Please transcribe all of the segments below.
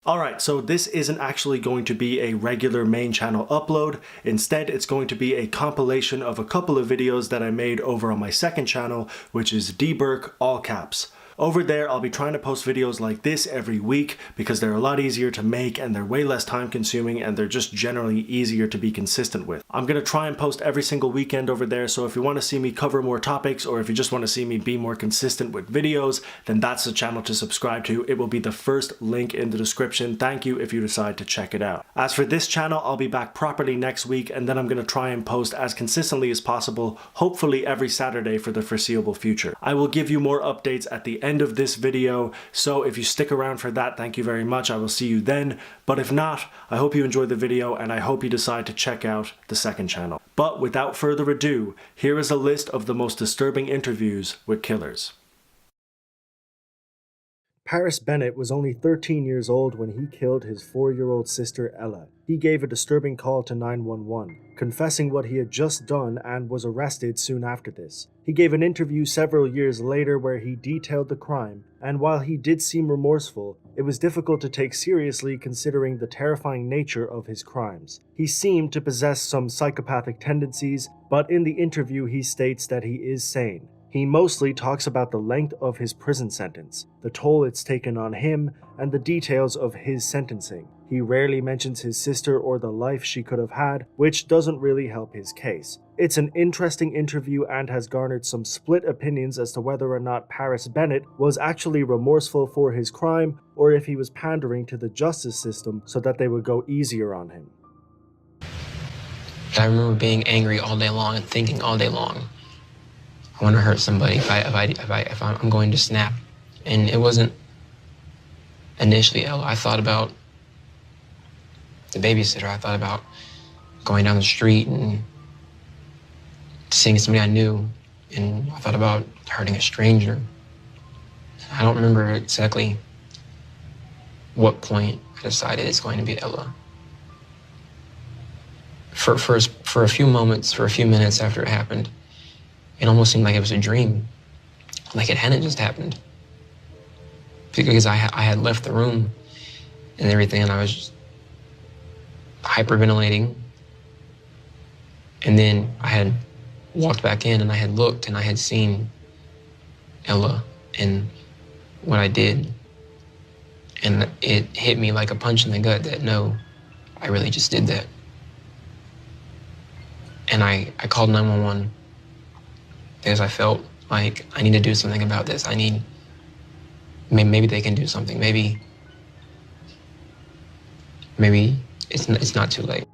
Alright, so this isn't actually going to be a regular main channel upload. Instead, it's going to be a compilation of a couple of videos that I made over on my second channel, which is dburk, all caps. Over there, I'll be trying to post videos like this every week because they're a lot easier to make and they're way less time consuming and they're just generally easier to be consistent with. I'm going to try and post every single weekend over there, so if you want to see me cover more topics or if you just want to see me be more consistent with videos, then that's the channel to subscribe to. It will be the first link in the description. Thank you if you decide to check it out. As for this channel, I'll be back properly next week and then I'm going to try and post as consistently as possible, hopefully every Saturday for the foreseeable future. I will give you more updates at the end of this video, so if you stick around for that, thank you very much. I will see you then, but if not, I hope you enjoyed the video and I hope you decide to check out the second channel. But without further ado, here is a list of the most disturbing interviews with killers. Paris Bennett was only 13 years old when he killed his 4-year-old sister Ella. He gave a disturbing call to 911, confessing what he had just done and was arrested soon after this. He gave an interview several years later where he detailed the crime, and while he did seem remorseful, it was difficult to take seriously considering the terrifying nature of his crimes. He seemed to possess some psychopathic tendencies, but in the interview he states that he is sane. He mostly talks about the length of his prison sentence, the toll it's taken on him, and the details of his sentencing. He rarely mentions his sister or the life she could have had, which doesn't really help his case. It's an interesting interview and has garnered some split opinions as to whether or not Paris Bennett was actually remorseful for his crime or if he was pandering to the justice system so that they would go easier on him. I remember being angry all day long and thinking all day long, I want to hurt somebody if I'm going to snap. And it wasn't initially Ella. I thought about the babysitter. I thought about going down the street and seeing somebody I knew. And I thought about hurting a stranger. I don't remember exactly what point I decided it's going to be Ella. For a few moments, for a few minutes after it happened, it almost seemed like it was a dream, like it hadn't just happened. Because I had left the room and everything, and I was just hyperventilating. And then I had walked back in and I had looked and I had seen Ella and what I did. And it hit me like a punch in the gut that no, I really just did that. And I called 911. Because I felt like I need to do something about this. Maybe they can do something. Maybe it's not too late.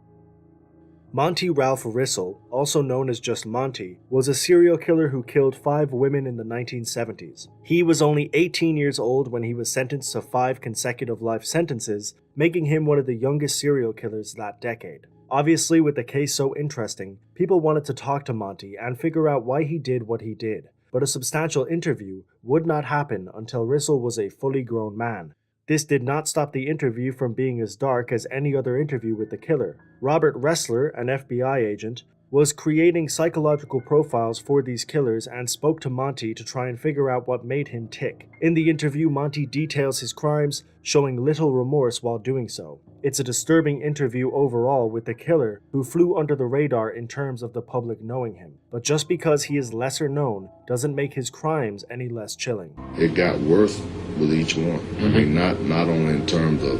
Monty Ralph Rissell, also known as just Monty, was a serial killer who killed 5 women in the 1970s. He was only 18 years old when he was sentenced to 5 consecutive life sentences, making him one of the youngest serial killers that decade. Obviously, with the case so interesting, people wanted to talk to Monty and figure out why he did what he did, but a substantial interview would not happen until Rissell was a fully grown man. This did not stop the interview from being as dark as any other interview with the killer. Robert Ressler, an FBI agent, was creating psychological profiles for these killers and spoke to Monty to try and figure out what made him tick. In the interview, Monty details his crimes, showing little remorse while doing so. It's a disturbing interview overall with the killer, who flew under the radar in terms of the public knowing him. But just because he is lesser known doesn't make his crimes any less chilling. It got worse with each one. I mean, not only in terms of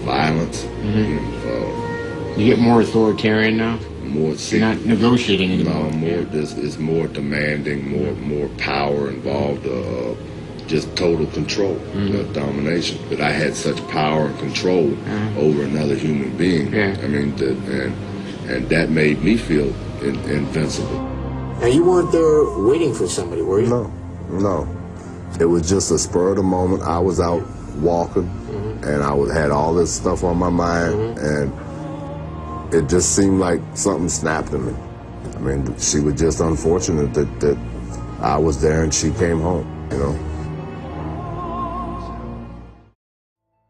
violence. You get more authoritarian now? More, you're not negotiating anymore. No, it's more demanding, more power involved, just total control, domination. But I had such power and control over another human being. I mean, and that made me feel invincible. Now, you weren't there waiting for somebody, were you? No. It was just a spur of the moment. I was out walking, and I had all this stuff on my mind, and it just seemed like something snapped in me. I mean, she was just unfortunate that I was there and she came home, you know.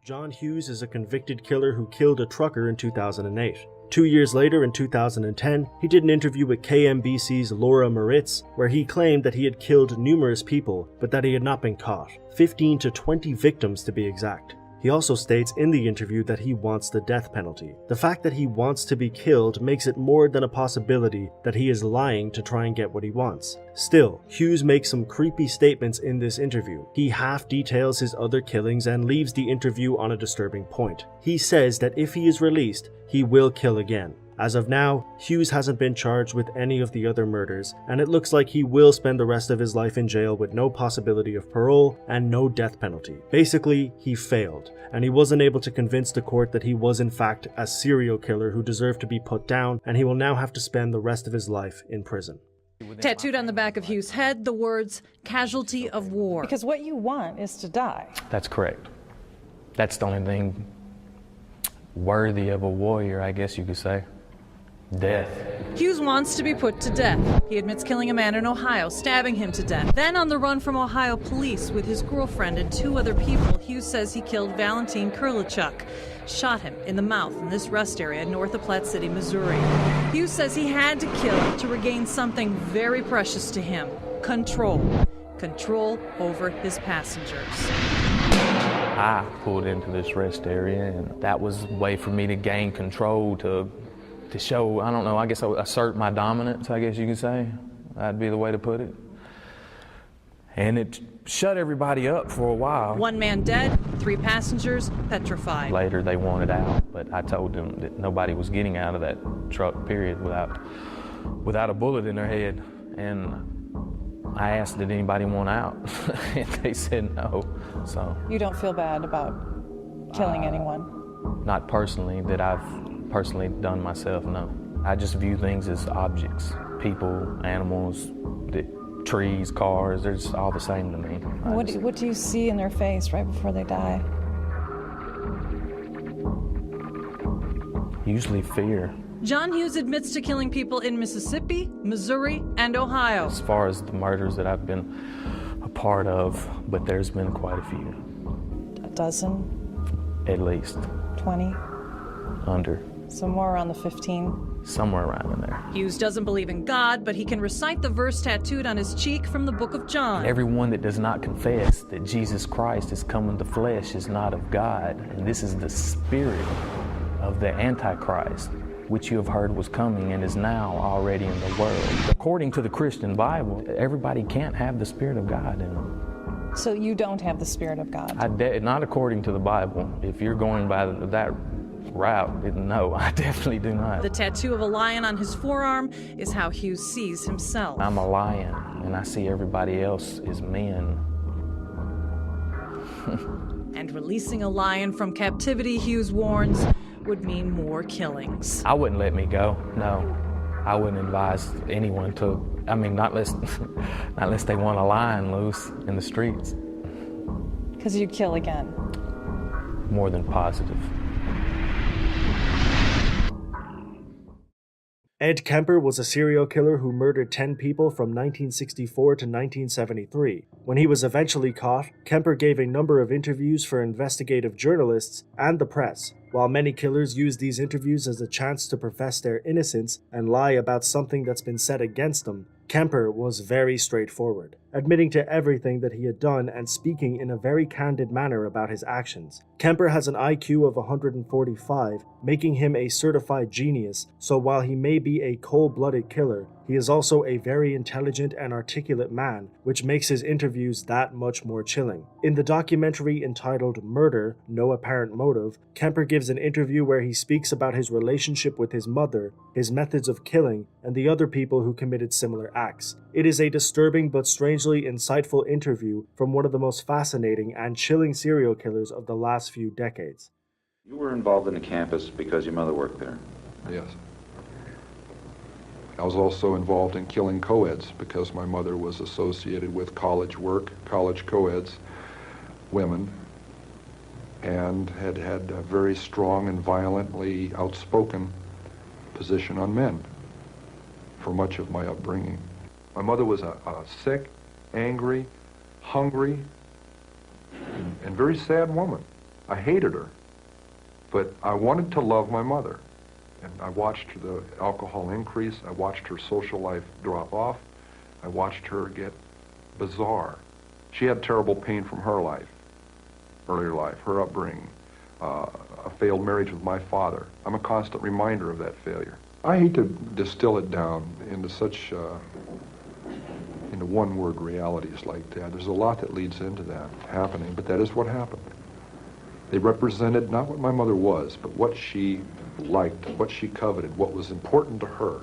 John Hughes is a convicted killer who killed a trucker in 2008. 2 years later, in 2010, he did an interview with KMBC's Laura Moritz, where he claimed that he had killed numerous people, but that he had not been caught. 15 to 20 victims to be exact. He also states in the interview that he wants the death penalty. The fact that he wants to be killed makes it more than a possibility that he is lying to try and get what he wants. Still, Hughes makes some creepy statements in this interview. He half details his other killings and leaves the interview on a disturbing point. He says that if he is released, he will kill again. As of now, Hughes hasn't been charged with any of the other murders, and it looks like he will spend the rest of his life in jail with no possibility of parole and no death penalty. Basically, he failed, and he wasn't able to convince the court that he was in fact a serial killer who deserved to be put down, and he will now have to spend the rest of his life in prison. Tattooed on the back of Hughes' head, the words, "casualty of war." Because what you want is to die. That's correct. That's the only thing worthy of a warrior, I guess you could say. Death. Hughes wants to be put to death. He admits killing a man in Ohio, stabbing him to death. Then on the run from Ohio police with his girlfriend and 2 other people, Hughes says he killed Valentin Kurlichuk, shot him in the mouth in this rest area north of Platte City, Missouri. Hughes says he had to kill to regain something very precious to him: control. Control over his passengers. I pulled into this rest area, and that was a way for me to gain control, to show, I don't know, I guess assert my dominance, I guess you could say. That'd be the way to put it. And it shut everybody up for a while. 1 man dead, 3 passengers petrified. Later they wanted out, but I told them that nobody was getting out of that truck, period, without a bullet in their head. And I asked, did anybody want out? And they said no, so. You don't feel bad about killing anyone? Not personally, that I've personally done myself, no. I just view things as objects. People, animals, trees, cars, they're just all the same to me. What do you see in their face right before they die? Usually fear. John Hughes admits to killing people in Mississippi, Missouri, and Ohio. As far as the murders that I've been a part of, but there's been quite a few. A dozen? At least. 20? Under. So more around the 15? Somewhere around in there. Hughes doesn't believe in God, but he can recite the verse tattooed on his cheek from the book of John. Everyone that does not confess that Jesus Christ is come in the flesh is not of God, and this is the spirit of the Antichrist, which you have heard was coming and is now already in the world. According to the Christian Bible, everybody can't have the Spirit of God in them. So you don't have the Spirit of God? Not according to the Bible. If you're going by that route, no, I definitely do not. The tattoo of a lion on his forearm is how Hughes sees himself. I'm a lion, and I see everybody else as men. And releasing a lion from captivity, Hughes warns, would mean more killings. I wouldn't let me go, no. I wouldn't advise anyone to, not unless they want a lion loose in the streets. Because you'd kill again? More than positive. Ed Kemper was a serial killer who murdered 10 people from 1964 to 1973. When he was eventually caught, Kemper gave a number of interviews for investigative journalists and the press. While many killers use these interviews as a chance to profess their innocence and lie about something that's been said against them, Kemper was very straightforward, admitting to everything that he had done and speaking in a very candid manner about his actions. Kemper has an IQ of 145, making him a certified genius, so while he may be a cold-blooded killer, he is also a very intelligent and articulate man, which makes his interviews that much more chilling. In the documentary entitled Murder, No Apparent Motive, Kemper gives an interview where he speaks about his relationship with his mother, his methods of killing, and the other people who committed similar acts. It is a disturbing but strangely insightful interview from one of the most fascinating and chilling serial killers of the last few decades. You were involved in the campus because your mother worked there? Yes. I was also involved in killing co-eds because my mother was associated with college work, college co-eds, women, and had a very strong and violently outspoken position on men for much of my upbringing. My mother was a sick, angry, hungry, and very sad woman. I hated her, but I wanted to love my mother. And I watched the alcohol increase. I watched her social life drop off. I watched her get bizarre. She had terrible pain from her life, earlier life, her upbringing, a failed marriage with my father. I'm a constant reminder of that failure. I hate to distill it down into such, into one-word realities like that. There's a lot that leads into that happening, but that is what happened. They represented not what my mother was, but what she liked, what she coveted, what was important to her,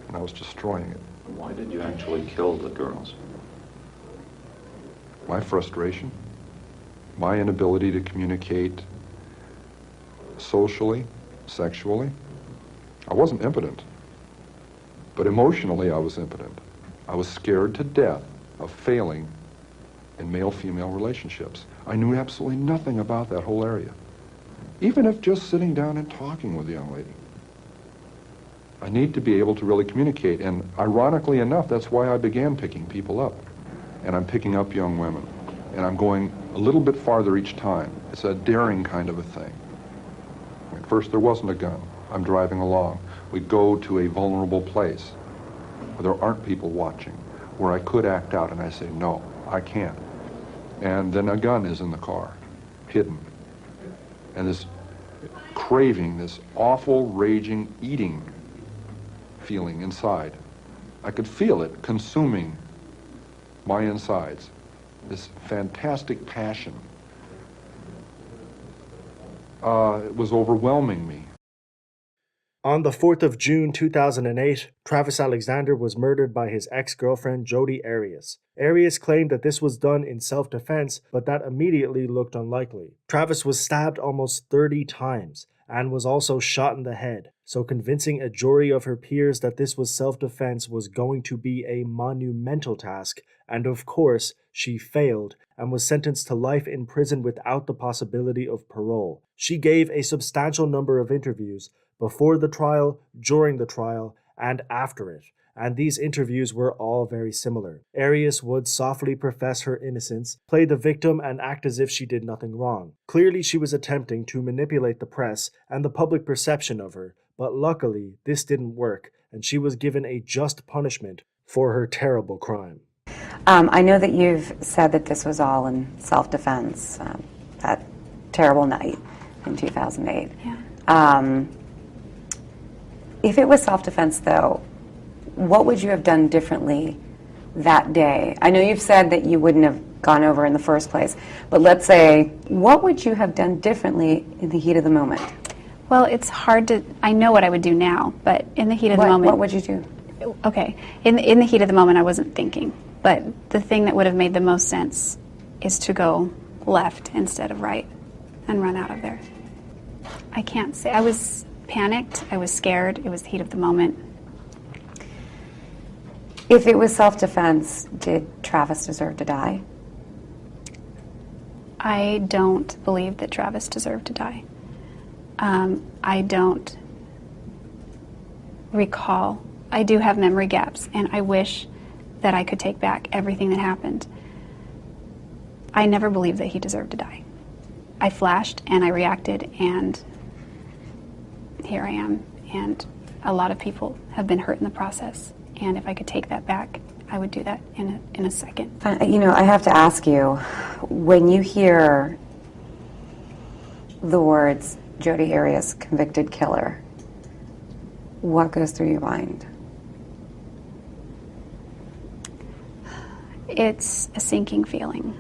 and I was destroying it. Why did you actually kill the girls? My frustration, my inability to communicate socially, sexually. I wasn't impotent, but emotionally I was impotent. I was scared to death of failing in male-female relationships. I knew absolutely nothing about that whole area, even if just sitting down and talking with a young lady. I need to be able to really communicate, and ironically enough, that's why I began picking people up. And I'm picking up young women, and I'm going a little bit farther each time. It's a daring kind of a thing. At first there wasn't a gun. I'm driving along. We go to a vulnerable place where there aren't people watching, where I could act out, and I say, no, I can't. And then a gun is in the car, hidden. And this craving, this awful, raging, eating feeling inside. I could feel it consuming my insides, this fantastic passion. It was overwhelming me. On the 4th of June 2008, Travis Alexander was murdered by his ex-girlfriend Jodi Arias. Arias claimed that this was done in self-defense, but that immediately looked unlikely. Travis was stabbed almost 30 times and was also shot in the head, so convincing a jury of her peers that this was self-defense was going to be a monumental task, and of course, she failed and was sentenced to life in prison without the possibility of parole. She gave a substantial number of interviews before the trial, during the trial, and after it, and these interviews were all very similar. Arias would softly profess her innocence, play the victim, and act as if she did nothing wrong. Clearly, she was attempting to manipulate the press and the public perception of her, but luckily, this didn't work, and she was given a just punishment for her terrible crime. I know that you've said that this was all in self-defense, that terrible night in 2008. Yeah. If it was self-defense, though, what would you have done differently that day? I know you've said that you wouldn't have gone over in the first place, but let's say, what would you have done differently in the heat of the moment? Well, it's hard to, I know what I would do now, but in the heat of the moment. What would you do? Okay, in the heat of the moment I wasn't thinking, but the thing that would have made the most sense is to go left instead of right and run out of there. I can't say, I was panicked, I was scared, it was the heat of the moment. If it was self-defense, did Travis deserve to die? I don't believe that Travis deserved to die. I don't recall. I do have memory gaps, and I wish that I could take back everything that happened. I never believed that he deserved to die. I flashed and I reacted, and here I am, and a lot of people have been hurt in the process, and if I could take that back, I would do that in a second. You know, I have to ask you, when you hear the words Jodi Arias, convicted killer, what goes through your mind? It's a sinking feeling.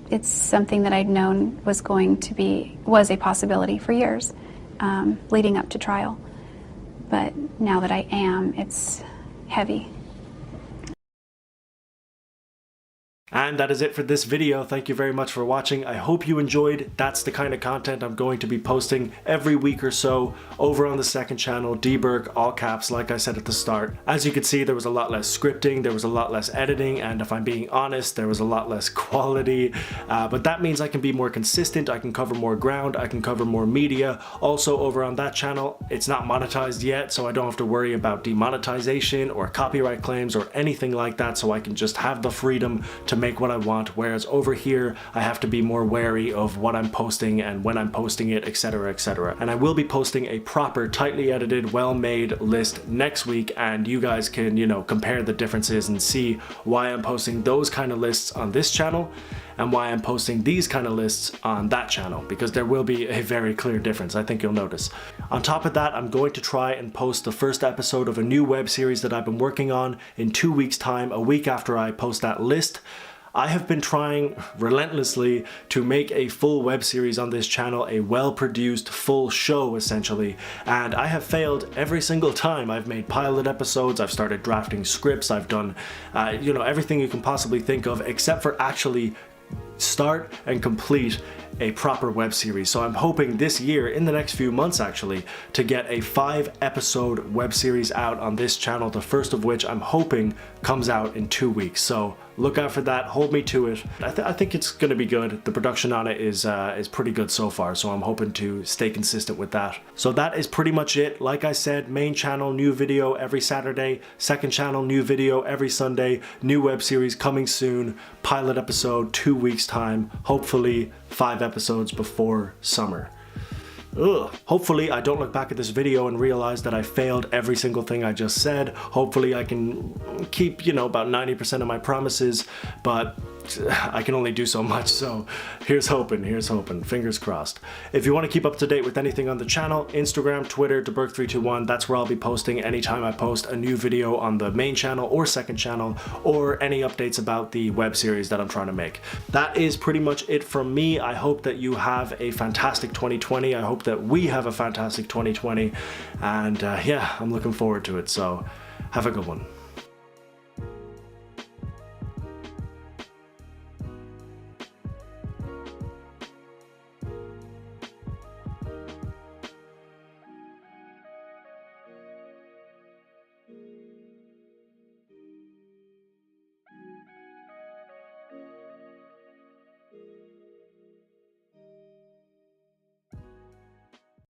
It's something that I'd known was a possibility for years, leading up to trial. But now that I am, it's heavy. And that is it for this video. Thank you very much for watching. I hope you enjoyed. That's the kind of content I'm going to be posting every week or so over on the second channel, Dburk, all caps, like I said at the start. As you can see, there was a lot less scripting, there was a lot less editing, and if I'm being honest, there was a lot less quality. But that means I can be more consistent, I can cover more ground, I can cover more media. Also over on that channel, it's not monetized yet, so I don't have to worry about demonetization or copyright claims or anything like that, so I can just have the freedom to make make what I want, whereas over here I have to be more wary of what I'm posting and when I'm posting it, etc, etc. And I will be posting a proper, tightly edited, well-made list next week, and you guys can, you know, compare the differences and see why I'm posting those kind of lists on this channel and why I'm posting these kind of lists on that channel, because there will be a very clear difference, I think you'll notice. On top of that, I'm going to try and post the first episode of a new web series that I've been working on in 2 weeks' time, a week after I post that list. I have been trying relentlessly to make a full web series on this channel, a well-produced full show essentially, and I have failed every single time. I've made pilot episodes, I've started drafting scripts, I've done you know, everything you can possibly think of except for actually start and complete a proper web series. So I'm hoping this year, in the next few months actually, to get a 5-episode web series out on this channel, the first of which I'm hoping comes out in 2 weeks. So look out for that, hold me to it. I think it's gonna be good. The production on it is pretty good so far, so I'm hoping to stay consistent with that. So that is pretty much it. Like I said, main channel, new video every Saturday, second channel, new video every Sunday, new web series coming soon, pilot episode 2 weeks time, hopefully 5 episodes before summer. Ugh. Hopefully I don't look back at this video and realize that I failed every single thing I just said. Hopefully I can keep, you know, about 90% of my promises, but I can only do so much, so here's hoping, fingers crossed. If you want to keep up to date with anything on the channel, Instagram, Twitter, DeBurk321, that's where I'll be posting anytime I post a new video on the main channel or second channel, or any updates about the web series that I'm trying to make. That is pretty much it from me. I hope that you have a fantastic 2020. I hope that we have a fantastic 2020, and yeah, I'm looking forward to it, so have a good one.